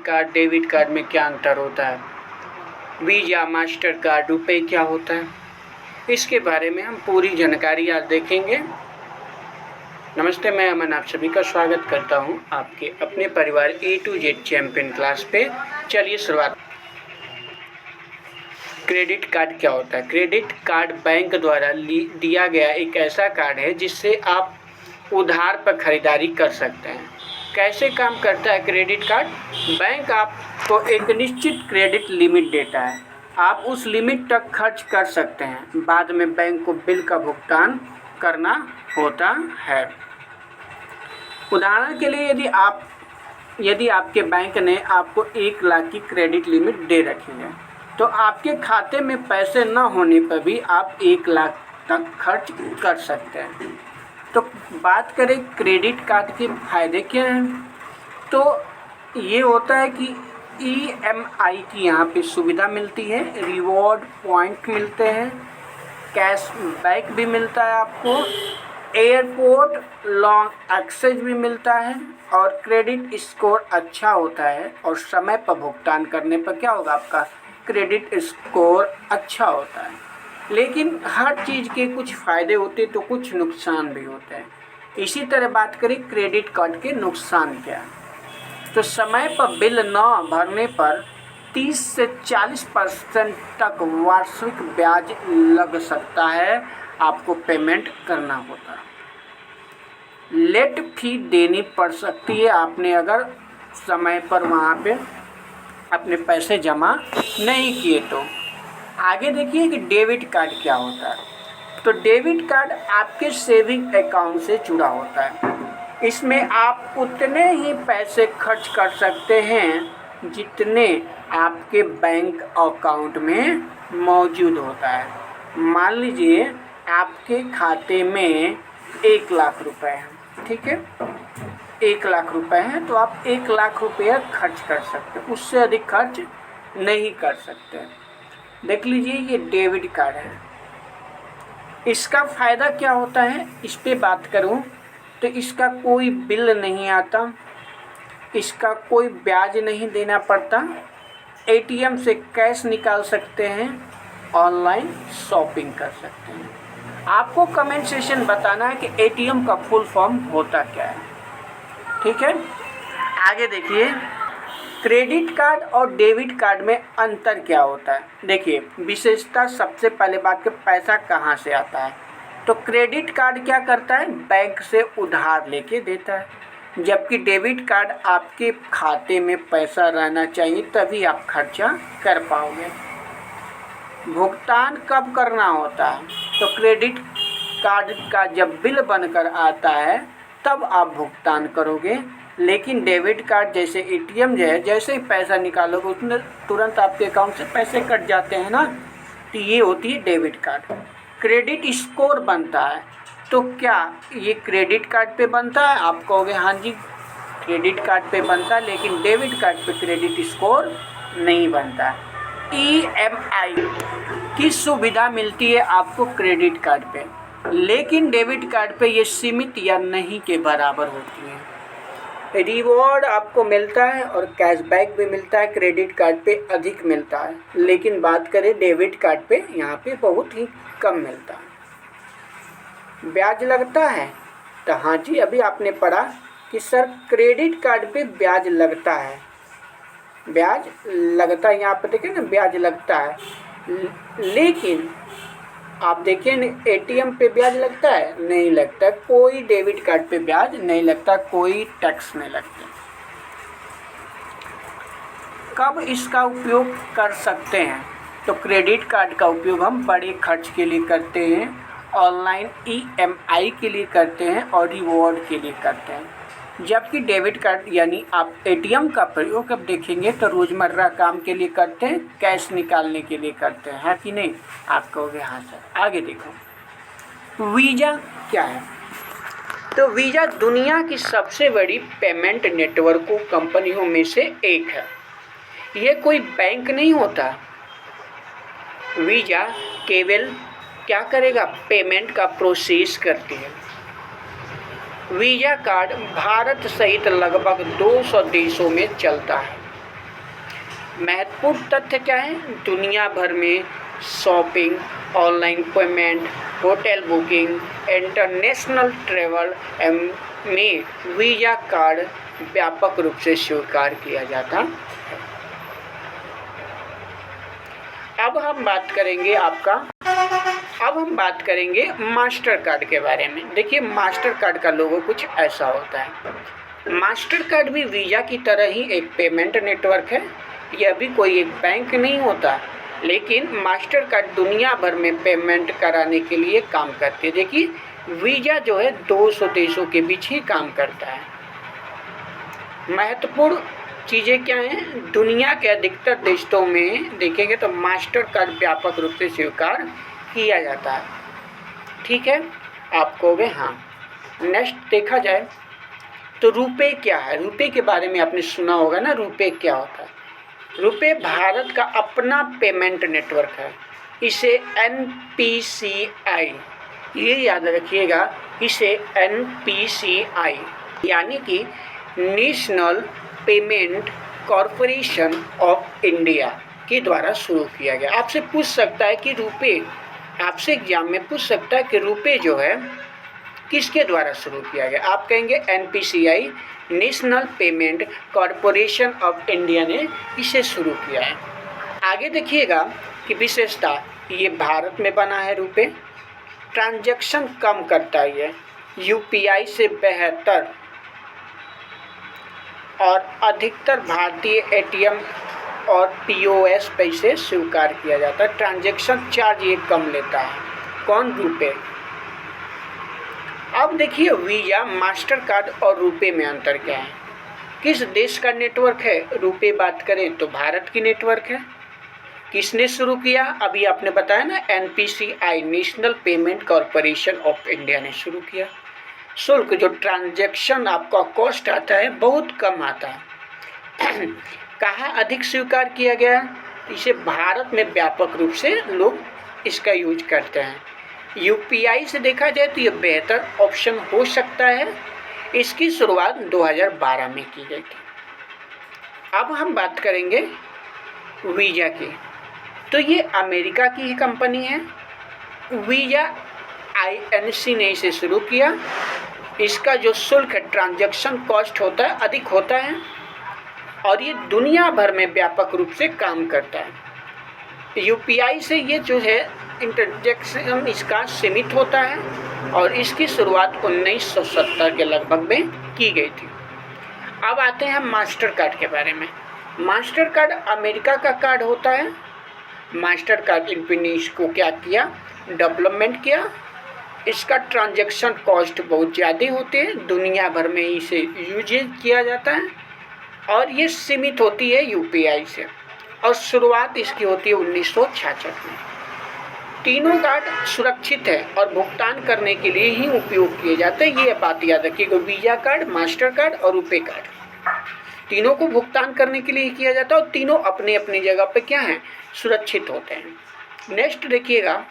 Card, debit card में क्या अंतर होता है, वीज़ा, मास्टर कार्ड, रुपए क्या होता है, इसके बारे में हम पूरी जानकारी आज देखेंगे। नमस्ते, मैं अमन आप सभी का स्वागत करता हूं आपके अपने परिवार A to Z champion class पे। चलिए शुरुआत। क्रेडिट कार्ड क्या होता है? क्रेडिट कार्ड बैंक द्वारा दिया गया एक ऐसा कार्ड है जिससे आप उधार पर खरीदारी कर सकते हैं। कैसे काम करता है क्रेडिट कार्ड? बैंक आपको एक निश्चित क्रेडिट लिमिट देता है, आप उस लिमिट तक खर्च कर सकते हैं, बाद में बैंक को बिल का भुगतान करना होता है। उदाहरण के लिए यदि आपके बैंक ने आपको 1 लाख की क्रेडिट लिमिट दे रखी है, तो आपके खाते में पैसे न होने पर भी आप 1 लाख तक खर्च कर सकते हैं। तो बात करें क्रेडिट कार्ड के फ़ायदे क्या हैं, तो ये होता है कि EMI की यहाँ पे सुविधा मिलती है, रिवॉर्ड पॉइंट मिलते हैं, कैश बैक भी मिलता है आपको, एयरपोर्ट लॉन्ग एक्सेस भी मिलता है और क्रेडिट स्कोर अच्छा होता है। और समय पर भुगतान करने पर क्या होगा, आपका क्रेडिट स्कोर अच्छा होता है। लेकिन हर चीज़ के कुछ फ़ायदे होते तो कुछ नुकसान भी होते हैं। इसी तरह बात करें क्रेडिट कार्ड के नुकसान क्या है, तो समय पर बिल न भरने पर 30 से 40% तक वार्षिक ब्याज लग सकता है, आपको पेमेंट करना होता है। लेट फी देनी पड़ सकती है आपने अगर समय पर वहाँ पे अपने पैसे जमा नहीं किए तो। आगे देखिए कि डेबिट कार्ड क्या होता है, तो डेबिट कार्ड आपके सेविंग अकाउंट से जुड़ा होता है। इसमें आप उतने ही पैसे खर्च कर सकते हैं जितने आपके बैंक अकाउंट में मौजूद होता है। मान लीजिए आपके खाते में 1 लाख रुपए हैं, ठीक है, 1 लाख रुपए हैं, तो आप 1 लाख रुपया खर्च कर सकते हैं, उससे अधिक खर्च नहीं कर सकते। देख लीजिए ये डेबिट कार्ड है, इसका फ़ायदा क्या होता है, इस पे बात करूं तो इसका कोई बिल नहीं आता, इसका कोई ब्याज नहीं देना पड़ता, ATM से कैश निकाल सकते हैं, ऑनलाइन शॉपिंग कर सकते हैं। आपको कमेंट सेक्शन बताना है कि ATM का फुल फॉर्म होता क्या है, ठीक है। आगे देखिए क्रेडिट कार्ड और डेबिट कार्ड में अंतर क्या होता है। देखिए विशेषता, सबसे पहले बात के पैसा कहाँ से आता है, तो क्रेडिट कार्ड क्या करता है, बैंक से उधार लेके देता है, जबकि डेबिट कार्ड आपके खाते में पैसा रहना चाहिए तभी आप खर्चा कर पाओगे। भुगतान कब करना होता है, तो क्रेडिट कार्ड का जब बिल बनकर आता है तब आप भुगतान करोगे, लेकिन डेबिट कार्ड जैसे ATM जो है, जैसे ही पैसा निकालोगे उसमें तुरंत आपके अकाउंट से पैसे कट जाते हैं ना, तो ये होती है डेबिट कार्ड। क्रेडिट स्कोर बनता है, तो क्या ये क्रेडिट कार्ड पे बनता है, आप कहोगे हाँ जी क्रेडिट कार्ड पे बनता है, लेकिन डेबिट कार्ड पे क्रेडिट स्कोर नहीं बनता। EMI की सुविधा मिलती है आपको क्रेडिट कार्ड पे, लेकिन डेबिट कार्ड पे ये सीमित या नहीं के बराबर होती है। रिवॉर्ड आपको मिलता है और कैशबैक भी मिलता है, क्रेडिट कार्ड पे अधिक मिलता है, लेकिन बात करें डेबिट कार्ड पे यहाँ पे बहुत ही कम मिलता है। ब्याज लगता है, तो हाँ जी अभी आपने पढ़ा कि सर क्रेडिट कार्ड पे ब्याज लगता है, ब्याज लगता है, यहाँ पे देखें ना ब्याज लगता है, लेकिन आप देखिए ATM पे ब्याज लगता है, नहीं लगता, कोई डेबिट कार्ड पे ब्याज नहीं लगता, कोई टैक्स नहीं लगता। कब इसका उपयोग कर सकते हैं, तो क्रेडिट कार्ड का उपयोग हम बड़े खर्च के लिए करते हैं, ऑनलाइन EMI के लिए करते हैं और रिवॉर्ड के लिए करते हैं, जबकि डेबिट कार्ड यानी आप ATM का प्रयोग अब देखेंगे तो रोज़मर्रा काम के लिए करते हैं, कैश निकालने के लिए करते हैं, है कि नहीं, आप कहोगे हाँ सर। आगे देखो वीज़ा क्या है, तो वीज़ा दुनिया की सबसे बड़ी पेमेंट नेटवर्क कंपनियों में से एक है। यह कोई बैंक नहीं होता, वीज़ा केवल क्या करेगा, पेमेंट का प्रोसेस करती है। वीज़ा कार्ड भारत सहित लगभग 200 देशों में चलता है। महत्वपूर्ण तथ्य क्या है? दुनिया भर में shopping, online payment, hotel booking, international travel में वीज़ा कार्ड व्यापक रूप से स्वीकार किया जाता है। अब हम बात करेंगे मास्टर कार्ड के बारे में। देखिए, मास्टर कार्ड का लोगो कुछ ऐसा होता है। मास्टर कार्ड भी वीज़ा की तरह ही एक पेमेंट नेटवर्क है। यह भी कोई एक बैंक नहीं होता, लेकिन मास्टर कार्ड दुनिया भर में पेमेंट कराने के लिए काम करते हैं। देखिए, वीज़ा जो है 200 देशों के बीच ही काम करता है। महत्वपूर्ण चीज़ें क्या हैं? दुनिया के अधिकतर देशों में देखेंगे तो मास्टर कार्ड व्यापक रूप से स्वीकार किया जाता है। ठीक है, आप कहोगे हाँ। नेक्स्ट देखा जाए तो रुपए क्या है? रुपए के बारे में आपने सुना होगा ना, रुपए क्या होता है? रुपए भारत का अपना पेमेंट नेटवर्क है। इसे NPCI, ये याद रखिएगा, इसे NPCI यानी कि national payment corporation of India के द्वारा शुरू किया गया। आपसे पूछ सकता है कि रुपए, आपसे एग्जाम में पूछ सकता है कि रुपए जो है किसके द्वारा शुरू किया गया? आप कहेंगे NPCI, national payment corporation of India ने इसे शुरू किया है। आगे देखिएगा कि विशेषता, ये भारत में बना है रुपए, ट्रांजैक्शन कम करता है ये, UPI से बेहतर, और अधिकतर भारतीय ATM और POS पैसे स्वीकार किया जाता है। ट्रांजैक्शन चार्ज ये कम लेता है। कौन? रुपए। अब देखिए, वीज़ा, मास्टर कार्ड और रुपए में अंतर क्या है? किस देश का नेटवर्क है? रुपए बात करें तो भारत की नेटवर्क है। किसने शुरू किया? अभी आपने बताया ना, NPCI, national payment corporation of India ने शुरू किया। शुल्क, जो ट्रांजैक्शन आपका कॉस्ट आता है, बहुत कम आता है। कहाँ अधिक स्वीकार किया गया? इसे भारत में व्यापक रूप से लोग इसका यूज करते हैं। UPI से देखा जाए तो ये बेहतर ऑप्शन हो सकता है। इसकी शुरुआत 2012 में की गई थी। अब हम बात करेंगे वीज़ा की। तो ये अमेरिका की ही कंपनी है। वीज़ा INC ने इसे शुरू किया। इसका जो शुल्क है, ट्रांजैक्शन कॉस्ट होता है, अधिक होता है, और ये दुनिया भर में व्यापक रूप से काम करता है। UPI से ये जो है इंटरजेक्शन इसका सीमित होता है, और इसकी शुरुआत 1970 के लगभग में की गई थी। अब आते हैं मास्टर कार्ड के बारे में। मास्टर कार्ड अमेरिका का कार्ड होता है। मास्टर कार्ड कंपनी इसको क्या किया? डेवलपमेंट किया। इसका ट्रांजैक्शन कॉस्ट बहुत ज़्यादा होते हैं, दुनिया भर में इसे यूज किया जाता है, और ये सीमित होती है UPI से, और शुरुआत इसकी होती है 1966 में। तीनों कार्ड सुरक्षित है और भुगतान करने के लिए ही उपयोग किए जाते हैं। ये बात याद रखिएगा, वीज़ा कार्ड, मास्टर कार्ड और रुपए कार्ड, तीनों को भुगतान करने के लिए किया जाता है, और तीनों अपने अपनी जगह पे क्या हैं? सुरक्षित होते हैं। नेक्स्ट देखिएगा,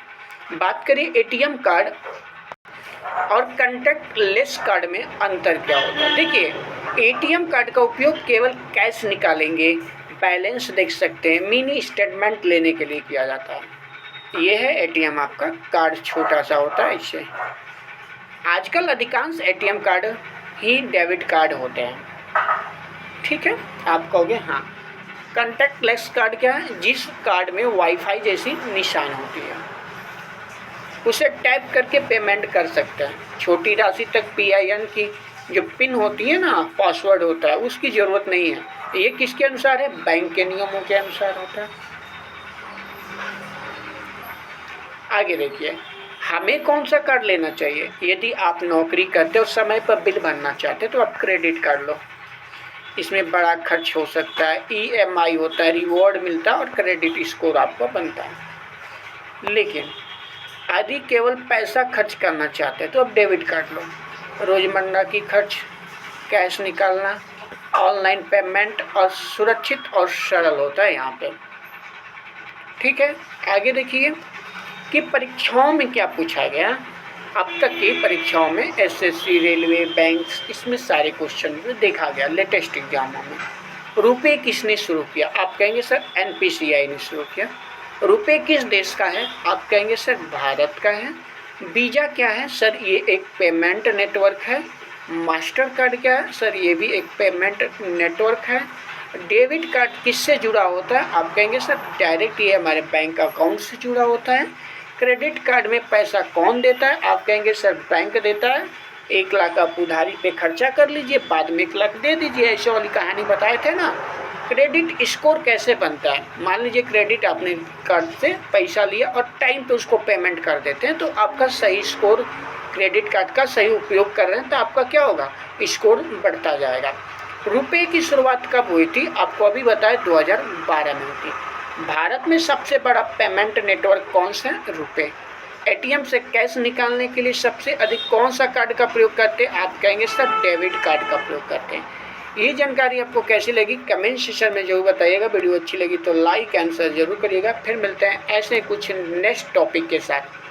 बात करें ATM कार्ड और कॉन्टैक्टलेस कार्ड में अंतर क्या होता है। देखिए, ATM कार्ड का उपयोग केवल कैश निकालेंगे, बैलेंस देख सकते हैं, मिनी स्टेटमेंट लेने के लिए किया जाता है। ये है ATM, आपका कार्ड छोटा सा होता है इससे। आजकल अधिकांश ATM कार्ड ही डेबिट कार्ड होते हैं। ठीक है, आप कहोगे हाँ। कॉन्टैक्टलेस कार्ड क्या है? जिस कार्ड में वाईफाई जैसी निशान होती है, उसे टैप करके पेमेंट कर सकते हैं। छोटी राशि तक PIN की जो पिन होती है ना, पासवर्ड होता है, उसकी ज़रूरत नहीं है। ये किसके अनुसार है? बैंक के नियमों के अनुसार होता है। आगे देखिए, हमें कौन सा कार्ड लेना चाहिए? यदि आप नौकरी करते हो, समय पर बिल भरना चाहते हो, तो आप क्रेडिट कार्ड लो। इसमें बड़ा खर्च हो सकता है, EMI होता है, रिवॉर्ड मिलता है, और क्रेडिट स्कोर आपका बनता है। लेकिन यदि केवल पैसा खर्च करना चाहते हैं तो आप डेबिट कार्ड लो। रोज़मर्रा की खर्च, कैश निकालना, ऑनलाइन पेमेंट, और सुरक्षित और सरल होता है यहाँ पे। ठीक है, आगे देखिए कि परीक्षाओं में क्या पूछा गया। अब तक की परीक्षाओं में SSC, रेलवे, बैंक, इसमें सारे क्वेश्चन देखा गया लेटेस्ट एग्जामों में। रुपए किसने शुरू किया? आप कहेंगे सर एनपीसीआई ने शुरू किया। रुपए किस देश का है? आप कहेंगे सर भारत का है। वीज़ा क्या है? सर ये एक पेमेंट नेटवर्क है। मास्टर कार्ड क्या है? सर ये भी एक पेमेंट नेटवर्क है। डेबिट कार्ड किससे जुड़ा होता है? आप कहेंगे सर डायरेक्ट ये हमारे बैंक अकाउंट से जुड़ा होता है। क्रेडिट कार्ड में पैसा कौन देता है? आप कहेंगे सर बैंक देता है। 1 लाख आप उधारी पे खर्चा कर लीजिए, बाद में 1 लाख दे दीजिए, ऐसे वाली कहानी बताए थे ना। क्रेडिट स्कोर कैसे बनता है? मान लीजिए क्रेडिट आपने कार्ड से पैसा लिया और टाइम पे उसको पेमेंट कर देते हैं, तो आपका सही स्कोर, क्रेडिट कार्ड का सही उपयोग कर रहे हैं तो आपका क्या होगा? स्कोर बढ़ता जाएगा। रुपए की शुरुआत कब हुई थी? आपको अभी बताया 2012 में हुई थी। भारत में सबसे बड़ा पेमेंट नेटवर्क कौन सा है? रुपए। एटीएम से कैश निकालने के लिए सबसे अधिक कौन सा कार्ड का प्रयोग करते हैं? आप कहेंगे सर डेबिट कार्ड का प्रयोग करते हैं। ये जानकारी आपको कैसी लगी कमेंट सेक्शन में जरूर बताइएगा। वीडियो अच्छी लगी तो लाइक एंड शेयर जरूर करिएगा। फिर मिलते हैं ऐसे कुछ नेक्स्ट टॉपिक के साथ।